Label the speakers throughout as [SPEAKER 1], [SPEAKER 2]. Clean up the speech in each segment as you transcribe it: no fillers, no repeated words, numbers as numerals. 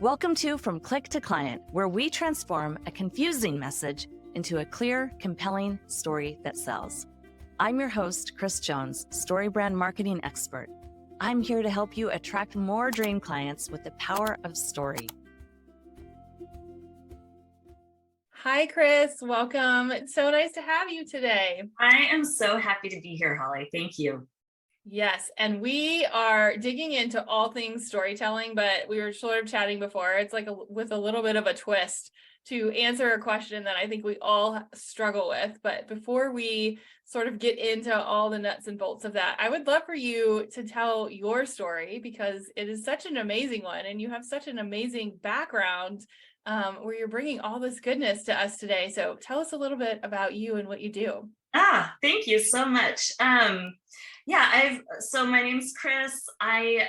[SPEAKER 1] Welcome to From Click to Client, where we transform a confusing message into a clear, compelling story that sells. I'm your host, Kris Jones, StoryBrand marketing expert. I'm here to help you attract more dream clients with the power of story.
[SPEAKER 2] Hi, Kris. Welcome. It's so nice to have you today.
[SPEAKER 3] I am so happy to be here, Holly. Thank you.
[SPEAKER 2] Yes, and we are digging into all things storytelling, but we were sort of chatting before. It's like with a little bit of a twist to answer a question that I think we all struggle with. But before we sort of get into all the nuts and bolts of that, I would love for you to tell your story because it is such an amazing one and you have such an amazing background where you're bringing all this goodness to us today. So tell us a little bit about you and what you do.
[SPEAKER 3] Thank you so much. So my name's Kris. I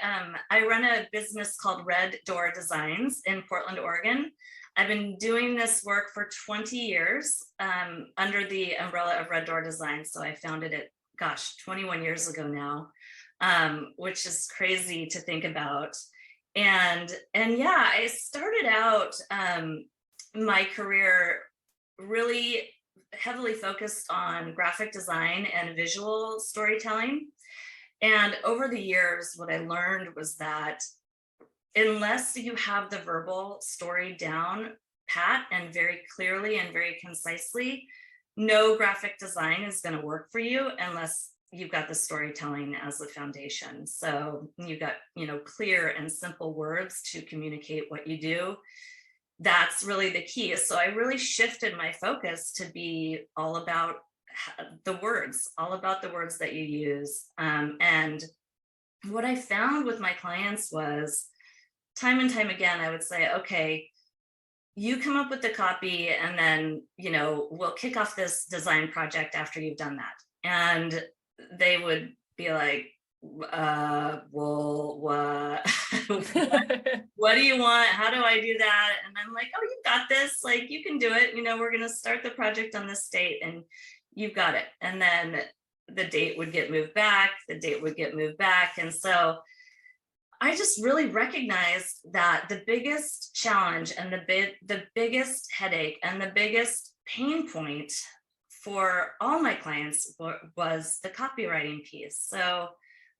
[SPEAKER 3] run a business called Red Door Designs in Portland, Oregon. I've been doing this work for 20 years under the umbrella of Red Door Designs. So I founded it, 21 years ago now, which is crazy to think about. And I started out my career really heavily focused on graphic design and visual storytelling. And over the years, what I learned was that unless you have the verbal story down pat and very clearly and very concisely, no graphic design is going to work for you unless you've got the storytelling as the foundation. So you've got, clear and simple words to communicate what you do. That's really the key. So I really shifted my focus to be all about the words, that you use. And what I found with my clients was time and time again, I would say, okay, you come up with the copy and then, we'll kick off this design project after you've done that. And they would be like, well, what? What do you want? How do I do that? And I'm like, oh, you got this. Like, you can do it. We're going to start the project on this date and you've got it. And then the date would get moved back. And so I just really recognized that the biggest challenge and the biggest headache and the biggest pain point for all my clients was the copywriting piece. So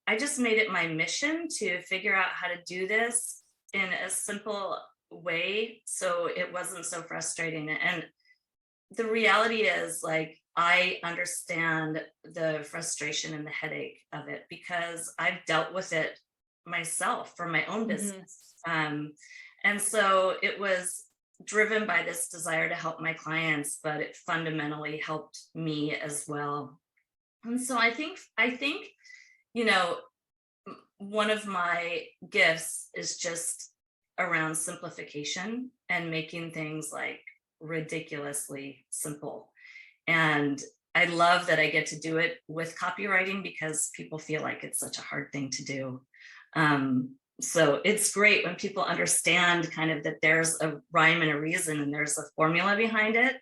[SPEAKER 3] I just made it my mission to figure out how to do this in a simple way so it wasn't so frustrating. And the reality is, I understand the frustration and the headache of it because I've dealt with it myself for my own business. And so it was driven by this desire to help my clients, but it fundamentally helped me as well. And so I think one of my gifts is just around simplification and making things ridiculously simple. And I love that I get to do it with copywriting because people feel like it's such a hard thing to do. So it's great when people understand kind of that there's a rhyme and a reason and there's a formula behind it.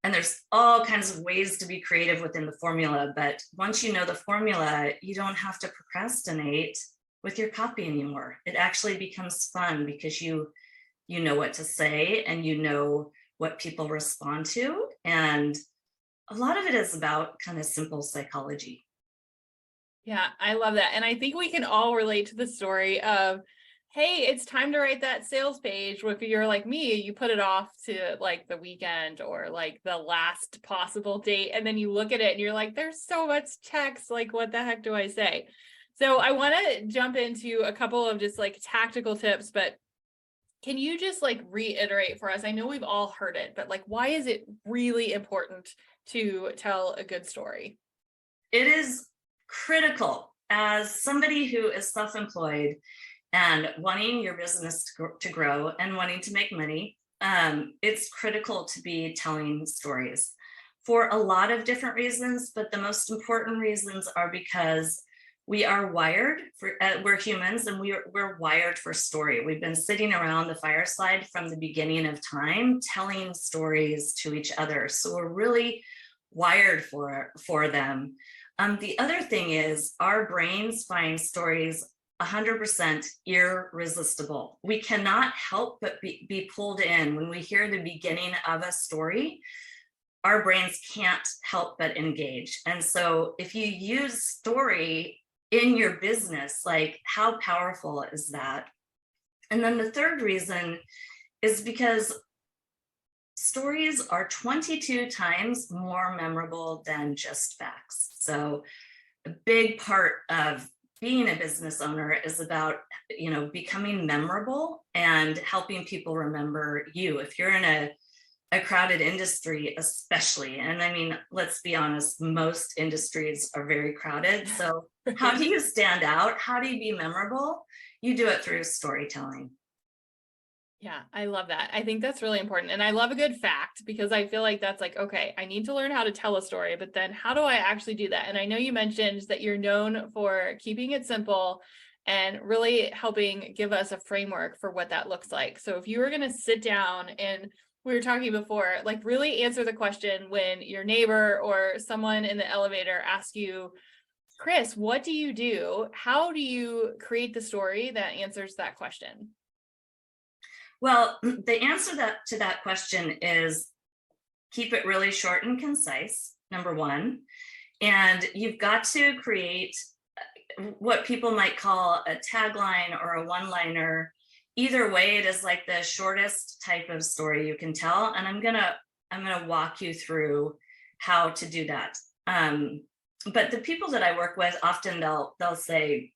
[SPEAKER 3] And there's all kinds of ways to be creative within the formula. But once you know the formula, you don't have to procrastinate with your copy anymore. It actually becomes fun because you know what to say and you know what people respond to. And a lot of it is about kind of simple psychology.
[SPEAKER 2] Yeah, I love that. And I think we can all relate to the story of, hey, it's time to write that sales page. If you're like me, you put it off to the weekend or the last possible date. And then you look at it and you're like, there's so much text. What the heck do I say? So I want to jump into a couple of just tactical tips, but can you just reiterate for us? I know we've all heard it, but why is it really important to tell a good story?
[SPEAKER 3] It is critical as somebody who is self-employed and wanting your business to grow and wanting to make money. It's critical to be telling stories for a lot of different reasons, but the most important reasons are because we are wired for, we're humans and we're wired for story. We've been sitting around the fireside from the beginning of time, telling stories to each other. So we're really wired for them. The other thing is our brains find stories 100% irresistible. We cannot help but be pulled in when we hear the beginning of a story. Our brains can't help but engage. And so if you use story in your business, like how powerful is that? And then the third reason is because stories are 22 times more memorable than just facts. So a big part of being a business owner is about, becoming memorable and helping people remember you. If you're in a crowded industry, especially, and I mean, let's be honest, most industries are very crowded. So how do you stand out? How do you be memorable? You do it through storytelling.
[SPEAKER 2] Yeah, I love that. I think that's really important. And I love a good fact, because I feel like that's like, okay, I need to learn how to tell a story, but then how do I actually do that? And I know you mentioned that you're known for keeping it simple and really helping give us a framework for what that looks like. So if you were going to sit down, and we were talking before, like really answer the question when your neighbor or someone in the elevator asks you, Kris, what do you do? How do you create the story that answers that question?
[SPEAKER 3] Well, the answer to that question is keep it really short and concise, number one. And you've got to create what people might call a tagline or a one-liner. Either way, it is like the shortest type of story you can tell. And I'm gonna walk you through how to do that. But the people that I work with, often they'll say,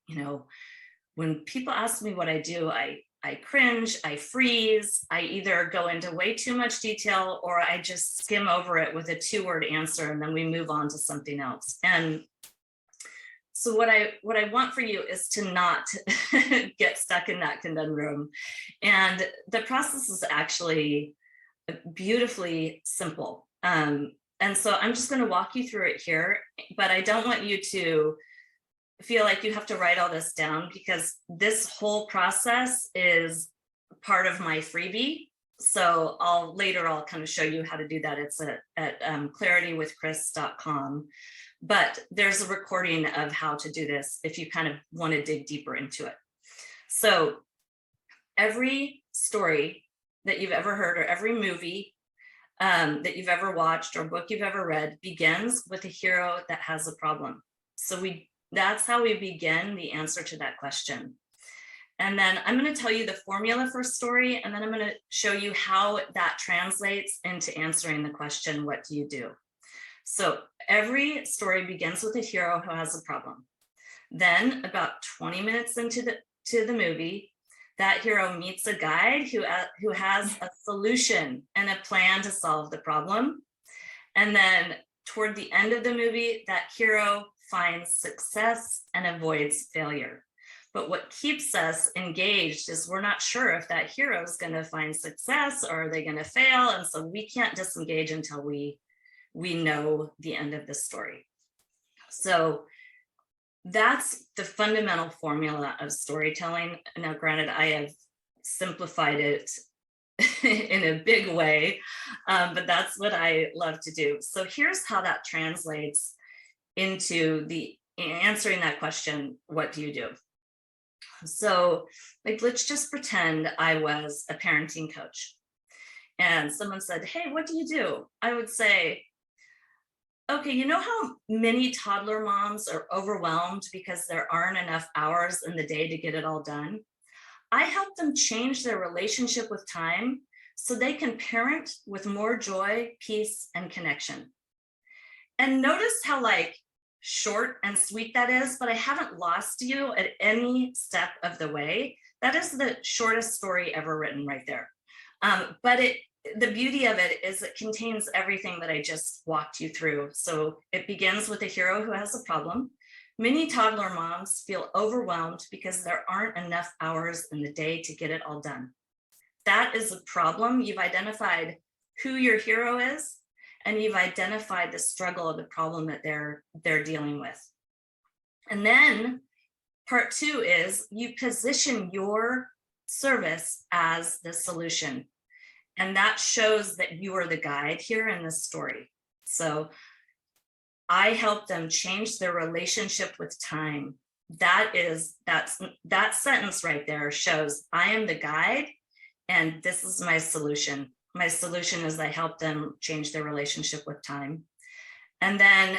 [SPEAKER 3] when people ask me what I do, I cringe, I freeze, I either go into way too much detail, or I just skim over it with a 2-word answer, and then we move on to something else. And so what I want for you is to not get stuck in that conundrum. And the process is actually beautifully simple. And so I'm just going to walk you through it here, but I don't want you to feel like you have to write all this down, because this whole process is part of my freebie. So I'll kind of show you how to do that. It's at claritywithkris.com, but there's a recording of how to do this if you kind of want to dig deeper into it. So every story that you've ever heard, or every movie that you've ever watched or book you've ever read, begins with a hero that has a problem. So that's how we begin the answer to that question. And then I'm going to tell you the formula for story, and then I'm going to show you how that translates into answering the question, what do you do? So every story begins with a hero who has a problem. Then about 20 minutes into the movie, that hero meets a guide who has a solution and a plan to solve the problem. And then toward the end of the movie, that hero finds success and avoids failure. But what keeps us engaged is we're not sure if that hero is going to find success or are they going to fail. And so we can't disengage until we know the end of the story. So that's the fundamental formula of storytelling. Now, granted, I have simplified it in a big way, but that's what I love to do. So here's how that translates into answering that question, what do you do? So let's just pretend I was a parenting coach and someone said, hey, what do you do? I would say, okay, you know how many toddler moms are overwhelmed because there aren't enough hours in the day to get it all done? I help them change their relationship with time so they can parent with more joy, peace, and connection. And notice how short and sweet that is, but I haven't lost you at any step of the way. That is the shortest story ever written right there. But the beauty of it is it contains everything that I just walked you through. So it begins with a hero who has a problem. Many toddler moms feel overwhelmed because there aren't enough hours in the day to get it all done. That is a problem. You've identified who your hero is, and you've identified the struggle or the problem that they're dealing with. And then part 2 is you position your service as the solution. And that shows that you are the guide here in this story. So I help them change their relationship with time that sentence right there shows I am the guide and this is my solution. My solution is I help them change their relationship with time. And then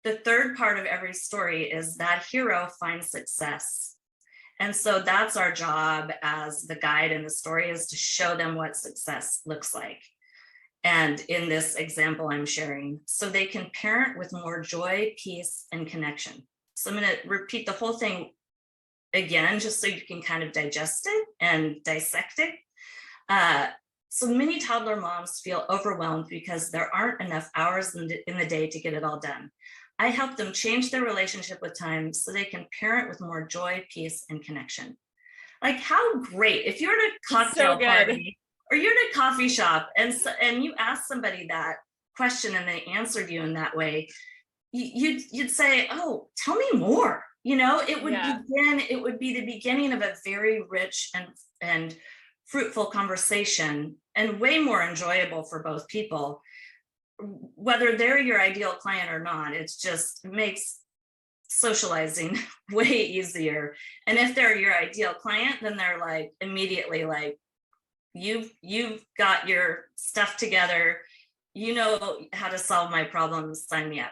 [SPEAKER 3] the third part of every story is that hero finds success. And so that's our job as the guide in the story, is to show them what success looks like. And in this example I'm sharing, so they can parent with more joy, peace, and connection. So I'm going to repeat the whole thing again, just so you can kind of digest it and dissect it. So many toddler moms feel overwhelmed because there aren't enough hours in the day to get it all done. I help them change their relationship with time so they can parent with more joy, peace, and connection. Like, how great if you're at a cocktail party or you're at a coffee shop and you ask somebody that question and they answered you in that way, you'd say, oh, tell me more. It would be the beginning of a very rich and fruitful conversation, and way more enjoyable for both people, whether they're your ideal client or not. It makes socializing way easier. And if they're your ideal client, then they're like immediately like, you've got your stuff together, you know how to solve my problems, sign me up.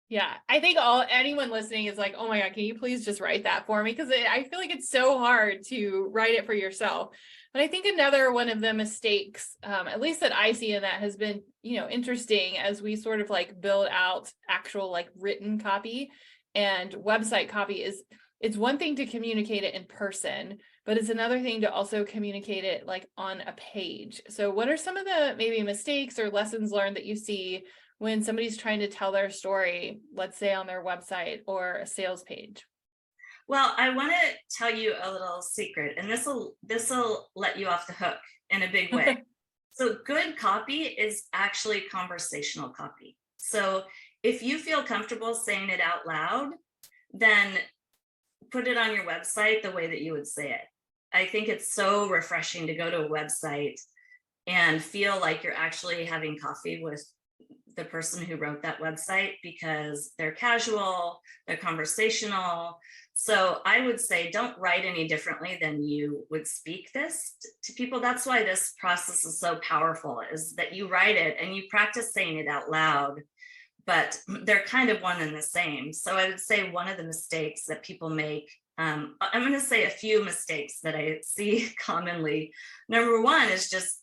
[SPEAKER 2] Yeah, I think anyone listening is like, oh my God, can you please just write that for me? Because I feel like it's so hard to write it for yourself. But I think another one of the mistakes, at least that I see, and that has been, interesting as we sort of like build out actual like written copy and website copy, is it's one thing to communicate it in person, but it's another thing to also communicate it like on a page. So what are some of the maybe mistakes or lessons learned that you see when somebody's trying to tell their story, let's say on their website or a sales page?
[SPEAKER 3] Well, I want to tell you a little secret, and this will let you off the hook in a big way. So good copy is actually conversational copy. So if you feel comfortable saying it out loud, then put it on your website the way that you would say it. I think it's so refreshing to go to a website and feel like you're actually having coffee with the person who wrote that website, because they're casual, they're conversational. So I would say don't write any differently than you would speak this to people. That's why this process is so powerful, is that you write it and you practice saying it out loud, but they're kind of one and the same. So I would say one of the mistakes that people make, I'm going to say a few mistakes that I see commonly. Number one is just,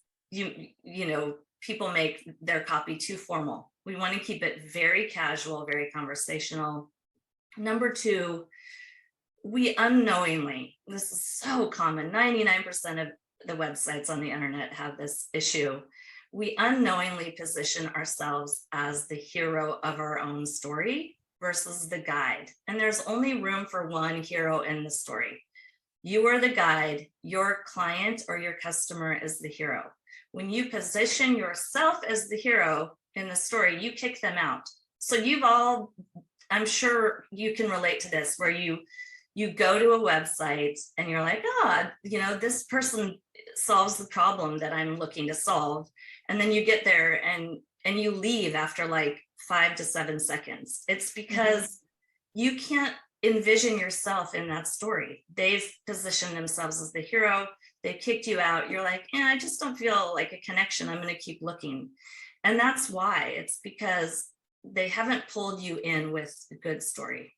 [SPEAKER 3] people make their copy too formal. We want to keep it very casual, very conversational. Number two, we unknowingly, this is so common, 99% of the websites on the internet have this issue. We unknowingly position ourselves as the hero of our own story versus the guide. And there's only room for one hero in the story. You are the guide, your client or your customer is the hero. When you position yourself as the hero in the story, you kick them out. So I'm sure you can relate to this, where you go to a website and you're like, this person solves the problem that I'm looking to solve. And then you get there and you leave after like 5 to 7 seconds. It's because you can't envision yourself in that story. They've positioned themselves as the hero. They kicked you out. You're like, I just don't feel like a connection. I'm going to keep looking. And that's why. It's because they haven't pulled you in with a good story.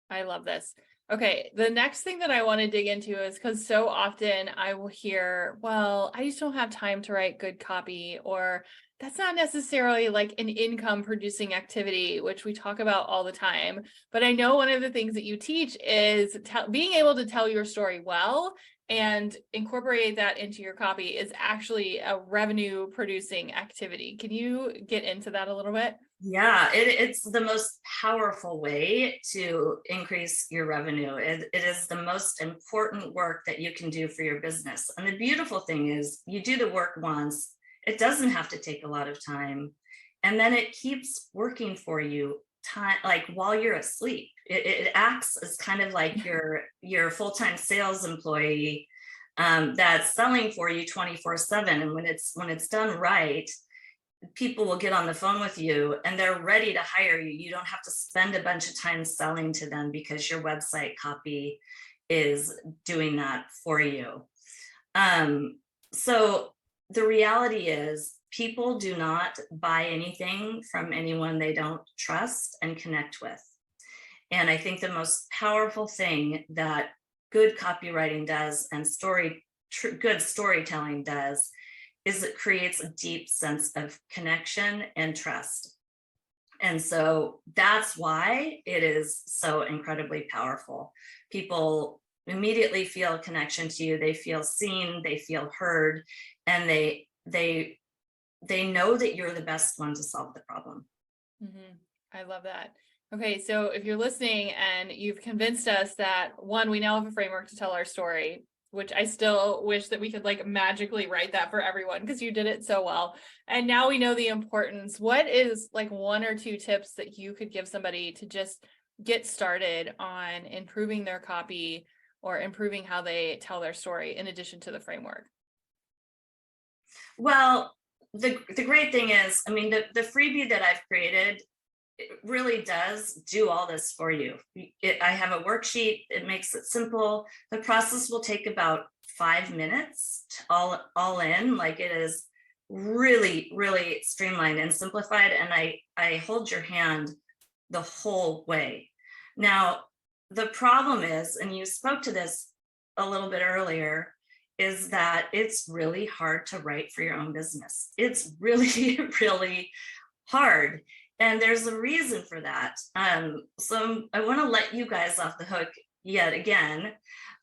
[SPEAKER 2] I love this. Okay, the next thing that I want to dig into is because so often I will hear, well, I just don't have time to write good copy, or that's not necessarily like an income producing activity, which we talk about all the time. But I know one of the things that you teach is being able to tell your story well and incorporate that into your copy is actually a revenue producing activity. Can you get into that a little bit?
[SPEAKER 3] Yeah, it's the most powerful way to increase your revenue. It is the most important work that you can do for your business. And the beautiful thing is you do the work once, it doesn't have to take a lot of time. And then it keeps working for you like while you're asleep. It acts as kind of like your full-time sales employee that's selling for you 24/7. And when it's done right, people will get on the phone with you and they're ready to hire you. You don't have to spend a bunch of time selling to them because your website copy is doing that for you. So the reality is people do not buy anything from anyone they don't trust and connect with. And I think the most powerful thing that good copywriting does and good storytelling does is it creates a deep sense of connection and trust. And so that's why it is so incredibly powerful. People immediately feel a connection to you. They feel seen, they feel heard, and they know that you're the best one to solve the problem.
[SPEAKER 2] Mm-hmm. I love that. Okay, so if you're listening and you've convinced us that, one, we now have a framework to tell our story, which I still wish that we could like magically write that for everyone because you did it so well. And now we know the importance. What is like 1 or 2 tips that you could give somebody to just get started on improving their copy or improving how they tell their story in addition to the framework?
[SPEAKER 3] Well, the great thing is, I mean, the freebie that I've created, it really does do all this for you. I have a worksheet. It makes it simple. The process will take about 5 minutes all in. Like, it is really, really streamlined and simplified. And I hold your hand the whole way. Now, the problem is, and you spoke to this a little bit earlier, is that it's really hard to write for your own business. It's really, really hard. And there's a reason for that. So I want to let you guys off the hook yet again.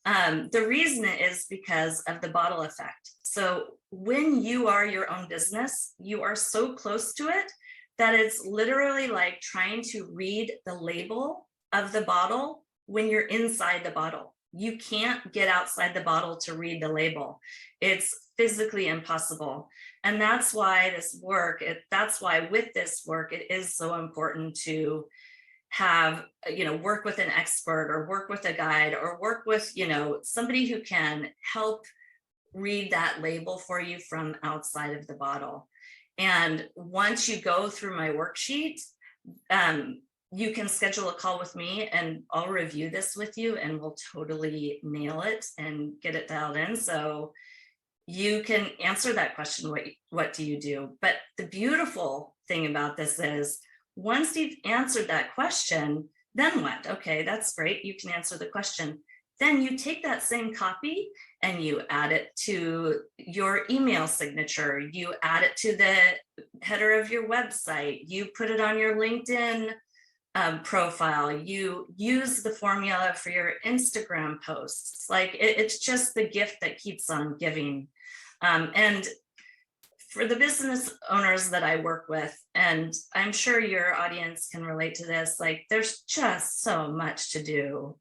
[SPEAKER 3] The reason is because of the bottle effect. So when you are your own business, you are so close to it that it's literally like trying to read the label of the bottle when you're inside the bottle. You can't get outside the bottle to read the label. It's physically impossible. And that's why with this work, it is so important to have, work with an expert or work with a guide or work with, somebody who can help read that label for you from outside of the bottle. And once you go through my worksheet, you can schedule a call with me and I'll review this with you and we'll totally nail it and get it dialed in. So you can answer that question, what do you do? But the beautiful thing about this is once you've answered that question, then what? Okay, that's great. You can answer the question. Then you take that same copy and you add it to your email signature. You add it to the header of your website. You put it on your LinkedIn profile. You use the formula for your Instagram posts. Like it's just the gift that keeps on giving. And for the business owners that I work with, and I'm sure your audience can relate to this, like there's just so much to do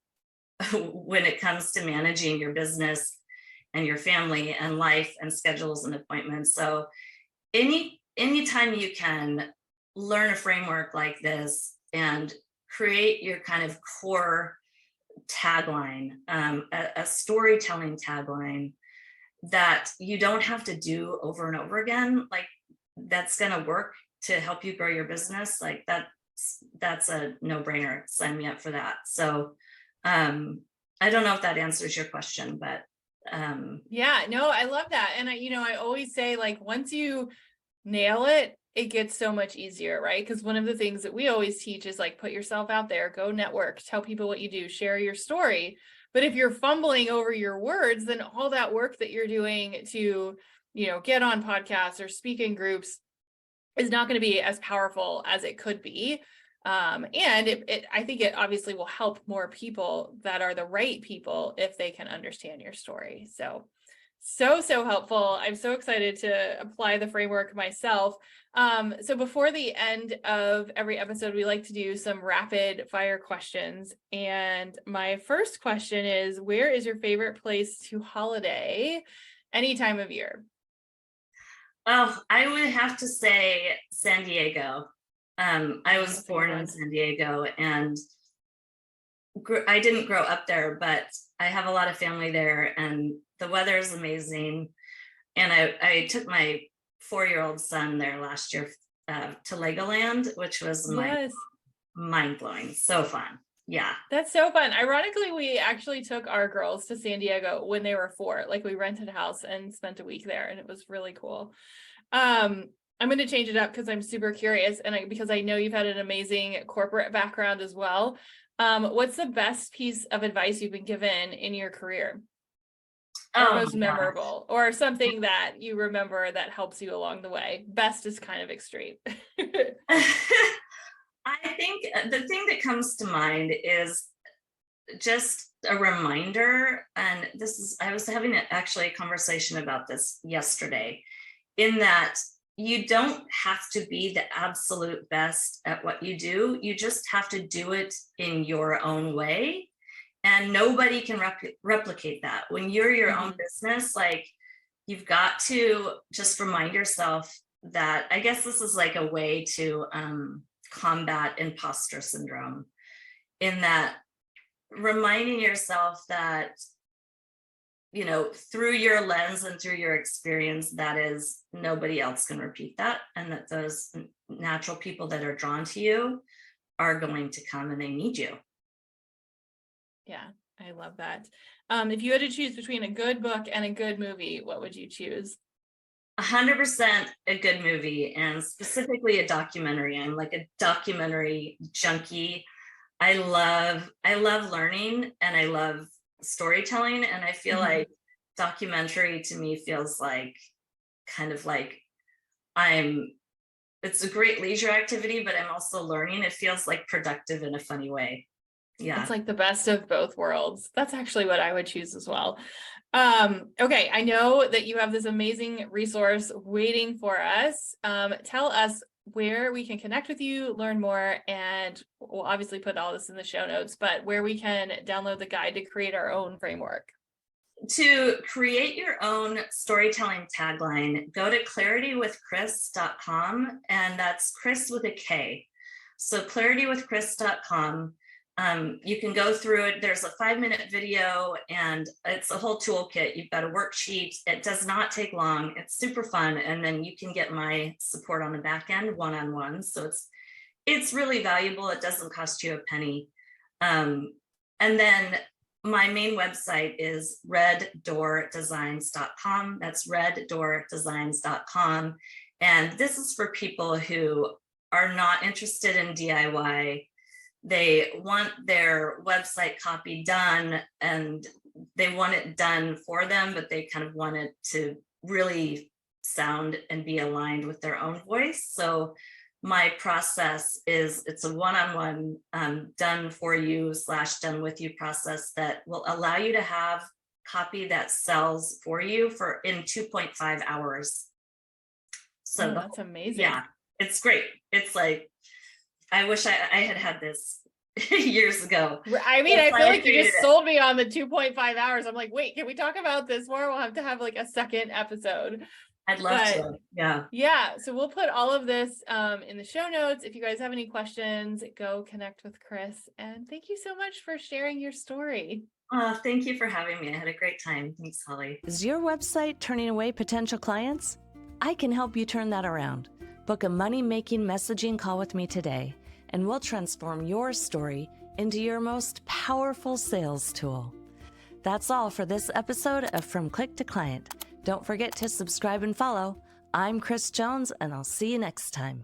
[SPEAKER 3] when it comes to managing your business and your family and life and schedules and appointments. So anytime you can learn a framework like this and create your kind of core tagline, a storytelling tagline that you don't have to do over and over again, like that's going to work to help you grow your business. Like that's a no-brainer. Sign me up for that. So I don't know if that answers your question, but
[SPEAKER 2] yeah, no, I love that. And I always say, like, once you nail it, it gets so much easier, right? Because one of the things that we always teach is like, put yourself out there, go network, tell people what you do, share your story. But if you're fumbling over your words, then all that work that you're doing to, get on podcasts or speak in groups is not going to be as powerful as it could be. And I think it obviously will help more people that are the right people if they can understand your story. So helpful. I'm so excited to apply the framework myself. So before the end of every episode, we like to do some rapid fire questions. And my first question is, where is your favorite place to holiday any time of year?
[SPEAKER 3] Oh, I would have to say San Diego. I was born in San Diego and I didn't grow up there, but I have a lot of family there and the weather is amazing. And I took my 4-year-old son there last year to Legoland, which was
[SPEAKER 2] Yes.
[SPEAKER 3] mind-blowing. So fun. Yeah.
[SPEAKER 2] That's so fun. Ironically, we actually took our girls to San Diego when they were 4. Like we rented a house and spent a week there, and it was really cool. I'm going to change it up because I'm super curious, and because I know you've had an amazing corporate background as well. What's the best piece of advice you've been given in your career? Or most memorable, or something that you remember that helps you along the way? Best is kind of extreme.
[SPEAKER 3] I think the thing that comes to mind is just a reminder, and I was having actually a conversation about this yesterday, in that you don't have to be the absolute best at what you do. You just have to do it in your own way. And nobody can replicate that. When you're your own business, like, you've got to just remind yourself that, I guess this is like a way to combat imposter syndrome, in that reminding yourself that, through your lens and through your experience, that is, nobody else can repeat that. And that those natural people that are drawn to you are going to come, and they need you.
[SPEAKER 2] Yeah, I love that. If you had to choose between a good book and a good movie, what would you choose?
[SPEAKER 3] 100% a good movie, and specifically a documentary. I'm like a documentary junkie. I love learning, and I love storytelling, and I feel like documentary to me feels like kind of like it's a great leisure activity, but I'm also learning. It feels like productive in a funny way. Yeah.
[SPEAKER 2] It's like the best of both worlds. That's actually what I would choose as well. Okay, I know that you have this amazing resource waiting for us. Tell us where we can connect with you, learn more, and we'll obviously put all this in the show notes, but where we can download the guide to create our own framework.
[SPEAKER 3] To create your own storytelling tagline, go to claritywithkris.com, and that's Kris with a K. So claritywithkris.com. You can go through it. There's a 5-minute video, and it's a whole toolkit. You've got a worksheet. It does not take long. It's super fun. And then you can get my support on the back end, one-on-one. So it's really valuable. It doesn't cost you a penny. And then my main website is reddoordesigns.com. That's reddoordesigns.com. And this is for people who are not interested in DIY. They want their website copy done, and they want it done for them, but they kind of want it to really sound and be aligned with their own voice. So my process is, it's a one-on-one done for you / done with you process that will allow you to have copy that sells for you in 2.5 hours. So
[SPEAKER 2] that's amazing.
[SPEAKER 3] Yeah, it's great. It's like, I wish I had this years ago.
[SPEAKER 2] I mean, I feel like you just sold me on the 2.5 hours. I'm like, wait, can we talk about this more? We'll have to have like a second episode.
[SPEAKER 3] I'd love to. Yeah.
[SPEAKER 2] Yeah. So we'll put all of this in the show notes. If you guys have any questions, go connect with Kris. And thank you so much for sharing your story.
[SPEAKER 3] Thank you for having me. I had a great time. Thanks, Holly.
[SPEAKER 1] Is your website turning away potential clients? I can help you turn that around. Book a money-making messaging call with me today, and we'll transform your story into your most powerful sales tool. That's all for this episode of From Click to Client. Don't forget to subscribe and follow. I'm Kris Jones, and I'll see you next time.